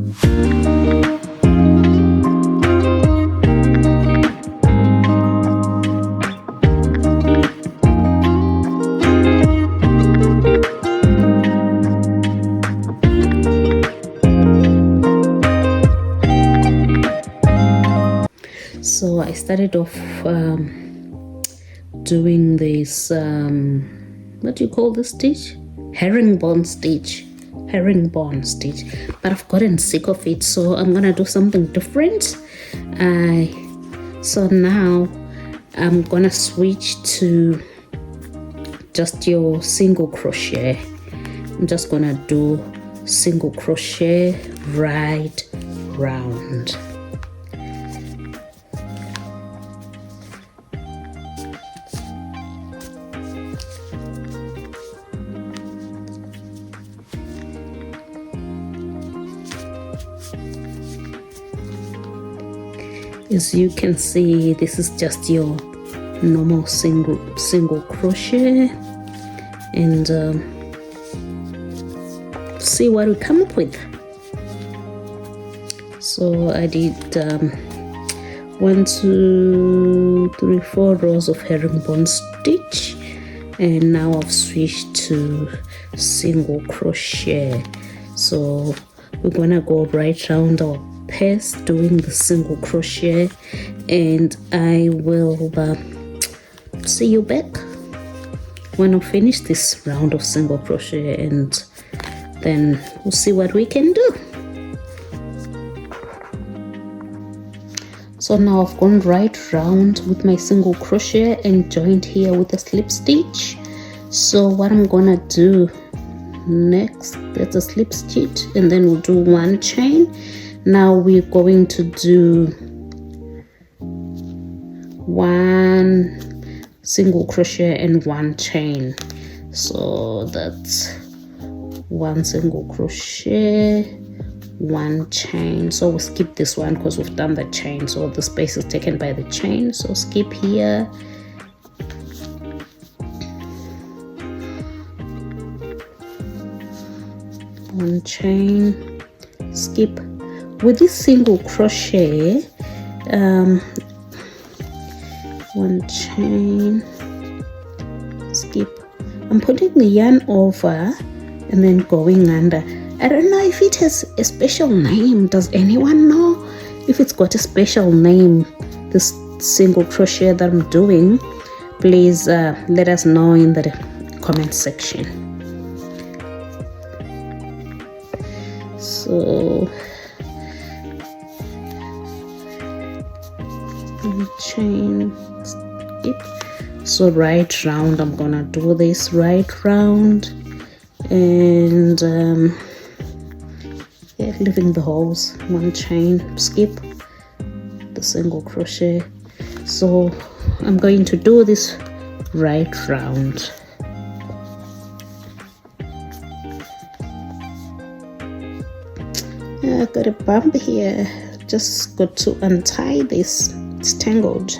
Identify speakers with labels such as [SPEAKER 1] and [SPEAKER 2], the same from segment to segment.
[SPEAKER 1] So I started off doing this what do you call this stitch? Herringbone stitch, but I've gotten sick of it, so I'm gonna do something different. So now I'm gonna switch to just your single crochet. I'm just gonna do single crochet right round. As you can see, this is just your normal single crochet, and see what we come up with. So I did 1, 2, 3, 4 rows of herringbone stitch, and now I've switched to single crochet. So we're gonna go right round our pass doing the single crochet, and I will see you back when I finish this round of single crochet, and then we'll see what we can do. So now I've gone right round with my single crochet and joined here with a slip stitch. So what I'm gonna do next, that's a slip stitch, and then we'll do 1 chain. Now we're going to do 1 single crochet and 1 chain. So that's 1 single crochet, 1 chain. So we'll skip this one because we've done the chain, so the space is taken by the chain. So skip here, 1 chain, skip. With this single crochet, 1 chain, skip. I'm putting the yarn over and then going under. I don't know if it has a special name. Does anyone know if it's got a special name, this single crochet that I'm doing? Please let us know in the comment section. So chain, skip. So right round, I'm gonna do this right round, and yeah, leaving the holes, 1 chain, skip the single crochet. So I'm going to do this right round. I got a bump here, just got to untie this, it's tangled.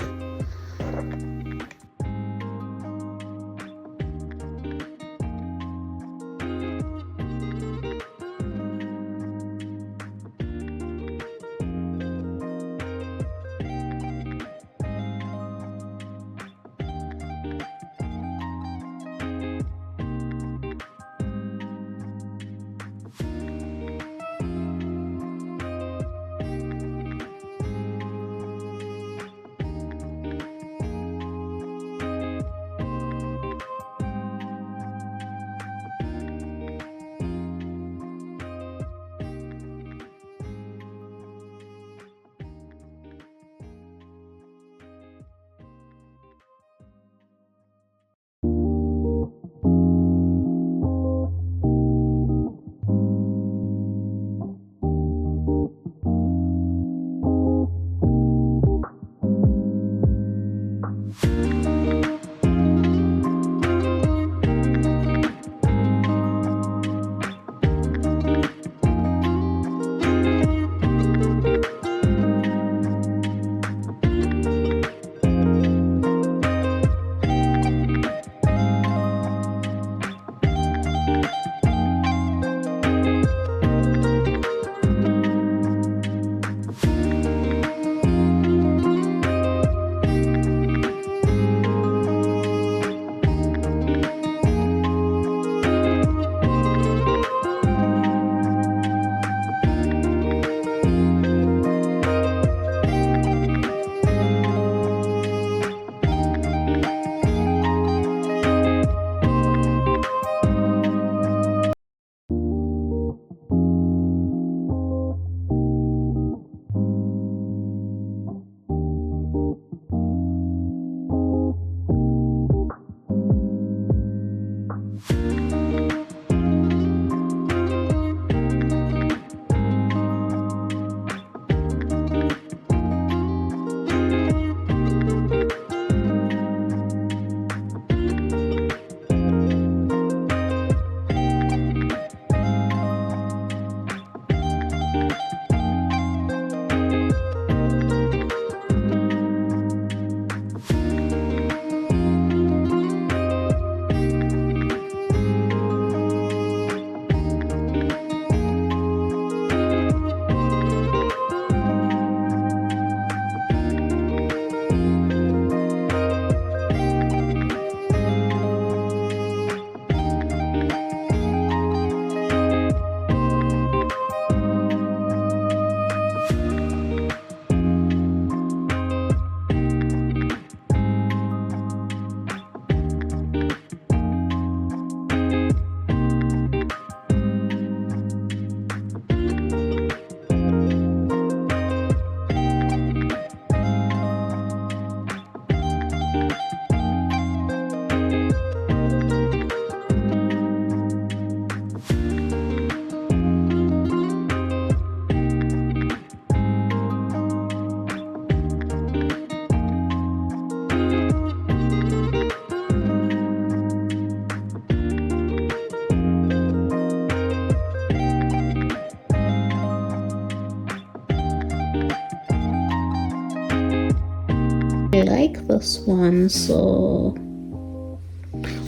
[SPEAKER 1] like this one. So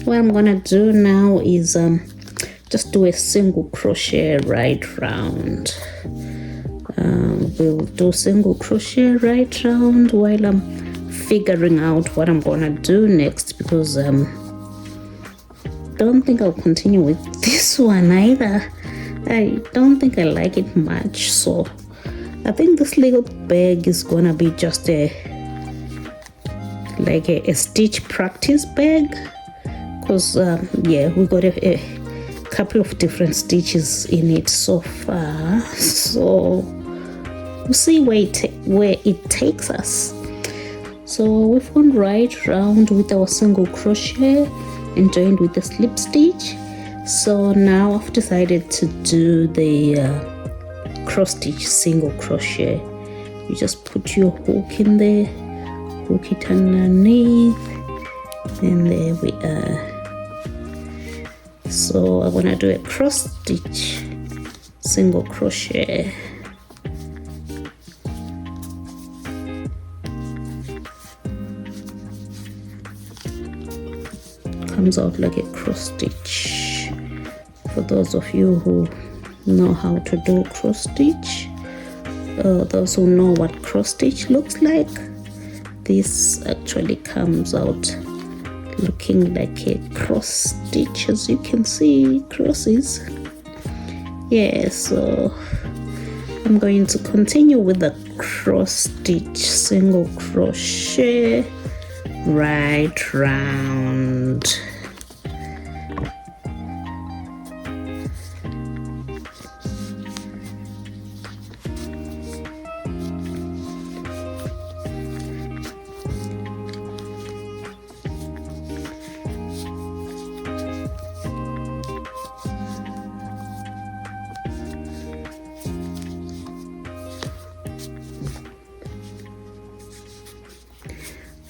[SPEAKER 1] what I'm gonna do now is just do a single crochet right round. We'll do single crochet right round while I'm figuring out what I'm gonna do next, because don't think I'll continue with this one either. I don't think I like it much, so I think this little bag is gonna be just a stitch practice bag, because yeah, we got a couple of different stitches in it so far, so we'll see where it takes us. So we've gone right round with our single crochet and joined with the slip stitch. So now I've decided to do the cross stitch single crochet. You just put your hook in there, hook it underneath, and there we are. So I want to do a cross stitch single crochet. Comes out like a cross stitch. For those of you who know how to do cross stitch, those who know what cross stitch looks like, this actually comes out looking like a cross stitch, as you can see, crosses. Yeah, so I'm going to continue with the cross stitch single crochet right round.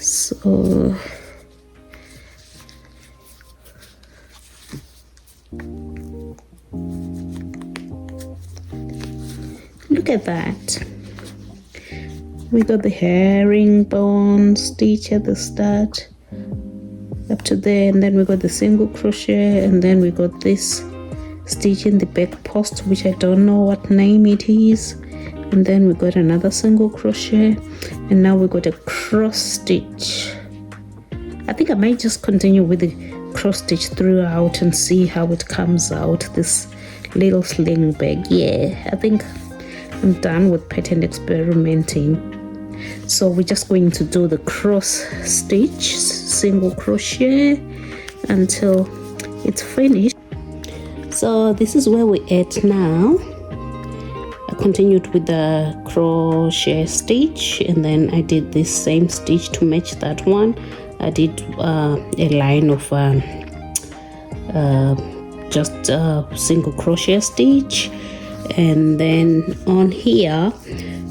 [SPEAKER 1] So look at that. We got the herringbone stitch at the start up to there, and then we got the single crochet, and then we got this stitch in the back post, which I don't know what name it is, and then we got another single crochet, and now we got a cross stitch. I think I might just continue with the cross stitch throughout and see how it comes out, this little sling bag. Yeah, I think I'm done with pattern experimenting. So we're just going to do the cross stitch single crochet until it's finished. So this is where we're at now. I continued with the crochet stitch, and then I did this same stitch to match that one. I did a line of just single crochet stitch, and then on here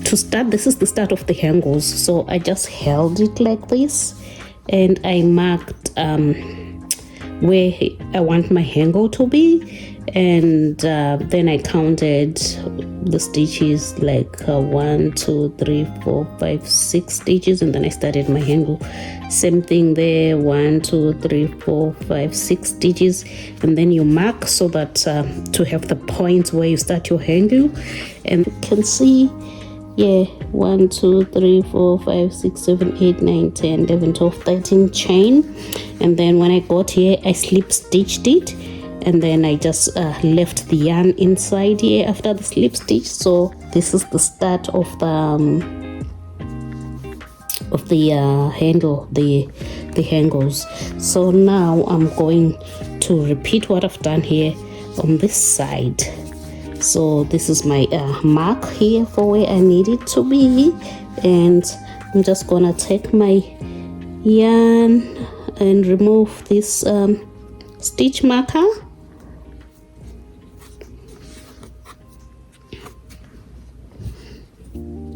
[SPEAKER 1] to start, this is the start of the hangles, so I just held it like this, and I marked where I want my hangle to be, and then I counted the stitches, like 1, 2, 3, 4, 5, 6 stitches, and then I started my hangle. Same thing there, 1, 2, 3, 4, 5, 6 stitches, and then you mark so that to have the points where you start your hangle. And you can see, yeah, 1, 2, 3, 4, 5, 6, 7, 8, 9, 10, 11, 12, 13 chain. And then when I got here, I slip stitched it, and then I just left the yarn inside here after the slip stitch. So this is the start of the handle, the hangles. So now I'm going to repeat what I've done here on this side. So this is my mark here for where I need it to be, and I'm just gonna take my yarn and remove this stitch marker.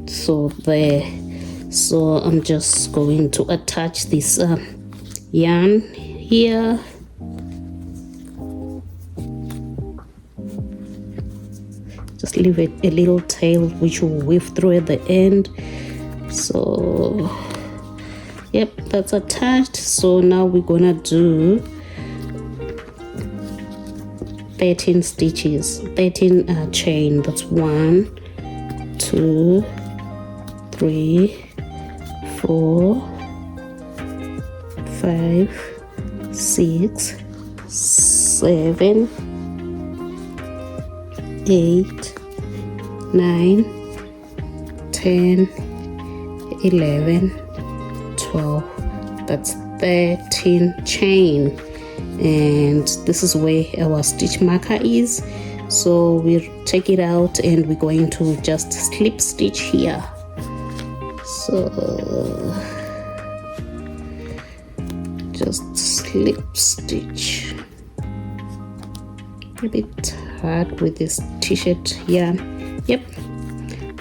[SPEAKER 1] So there. So I'm just going to attach this yarn here. Just leave it a little tail which will weave through at the end. So Yep, that's attached. So now we're gonna do 13 stitches, 13 chain. That's 1, 2, 3, 4, 5, 6, 7, 8, 9, 10, 11, 12. That's 13 chain, and this is where our stitch marker is. So we'll take it out and we're going to just slip stitch here. So just slip stitch. A bit hard with this t-shirt here. Yep,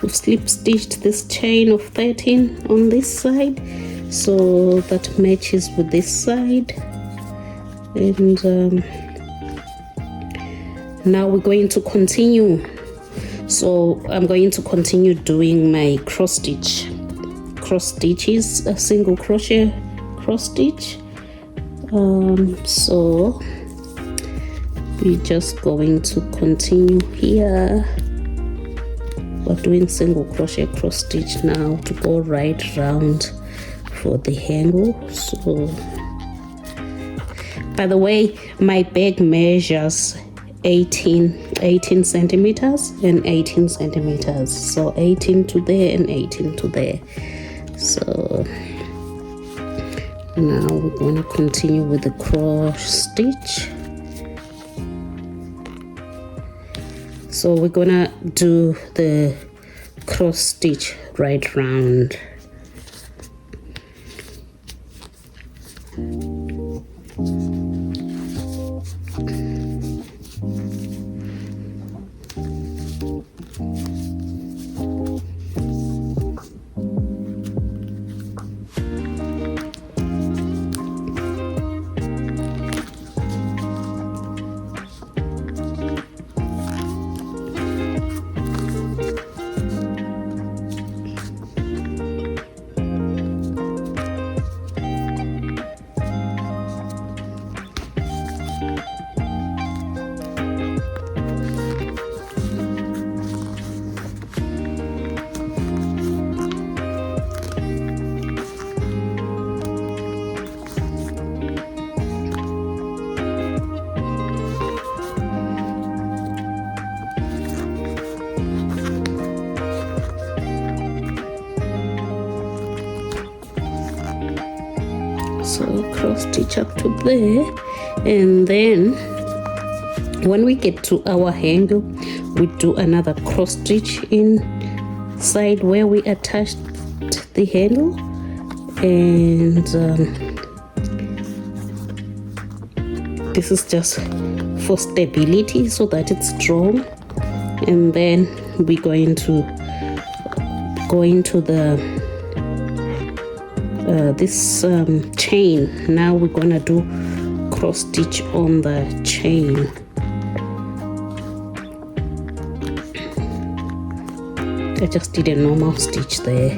[SPEAKER 1] we've slip stitched this chain of 13 on this side, so that matches with this side. And now we're going to continue. So I'm going to continue doing my cross stitches, a single crochet cross stitch. So we're just going to continue here. We're doing single crochet cross stitch now to go right round for the handle. So by the way, my bag measures 18 centimeters and 18 centimeters, so 18 to there and 18 to there. So now we're going to continue with the cross stitch. So we're gonna do the cross stitch right round. So cross stitch up to there, and then when we get to our handle, we do another cross stitch inside where we attached the handle, and this is just for stability so that it's strong. And then we're going to go into the this chain. Now we're gonna do cross stitch on the chain. I just did a normal stitch there.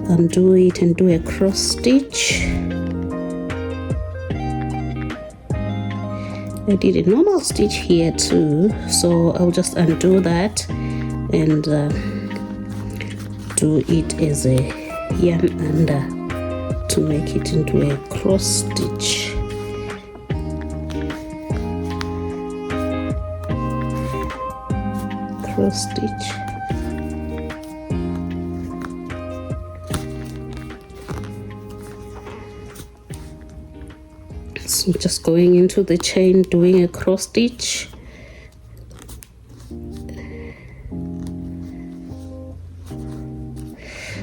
[SPEAKER 1] Undo it and do a cross stitch. I did a normal stitch here too, so I'll just undo that and do it as a yarn under to make it into a cross stitch. Cross stitch. So just going into the chain, doing a cross stitch.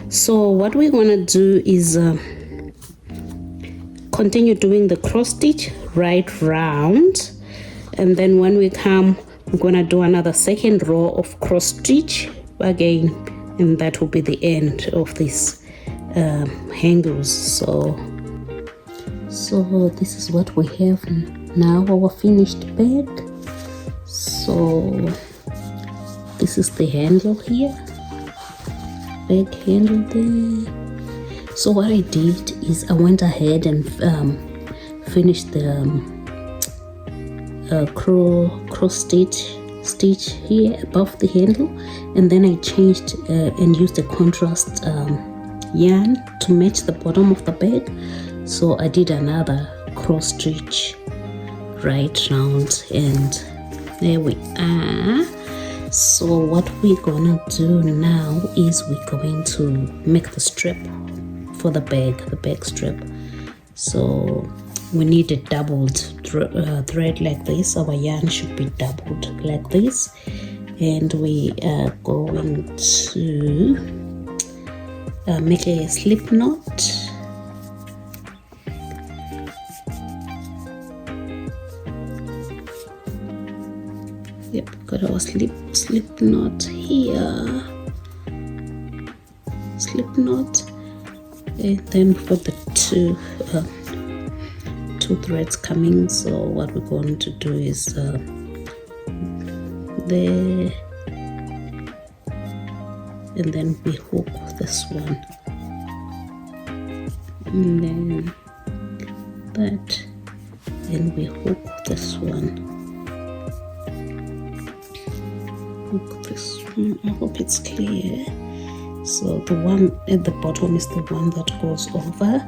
[SPEAKER 1] So what we're gonna do is continue doing the cross stitch right round, and then when we come, we're gonna do another second row of cross stitch again, and that will be the end of this handles. So this is what we have now, our finished bag. So this is the handle here, bag handle there. So what I did is I went ahead and finished the cross stitch here above the handle, and then I changed and used a contrast yarn to match the bottom of the bag. So I did another cross stitch right round, and there we are. So what we're gonna do now is we're going to make the strap for the bag strap. So we need a doubled thread like this. Our yarn should be doubled like this, and we are going to make a slip knot. Yep, got our slip knot here, slip knot, and then for the two threads coming. So what we're going to do is there, and then we hook this one, and then that, and we hook this one. Hook this one. I hope it's clear. So the one at the bottom is the one that goes over,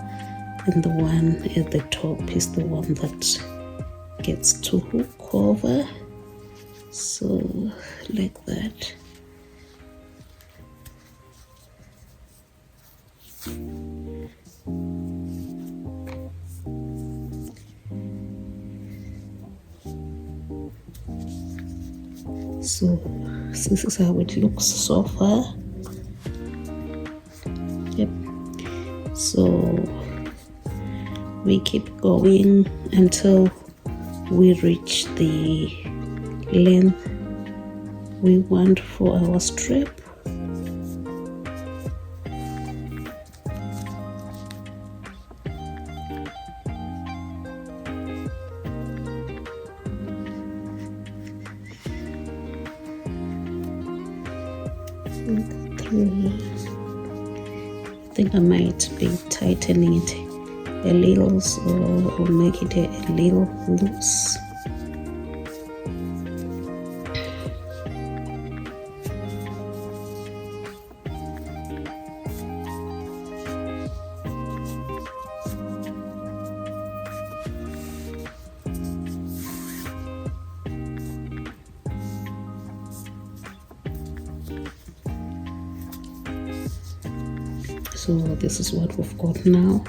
[SPEAKER 1] and the one at the top is the one that gets to hook over. So like that. So this is how it looks so far. Yep. So we keep going until we reach the length we want for our strap. I think I might be tightening it a little, so I'll make it a little loose. So this is what we've got now.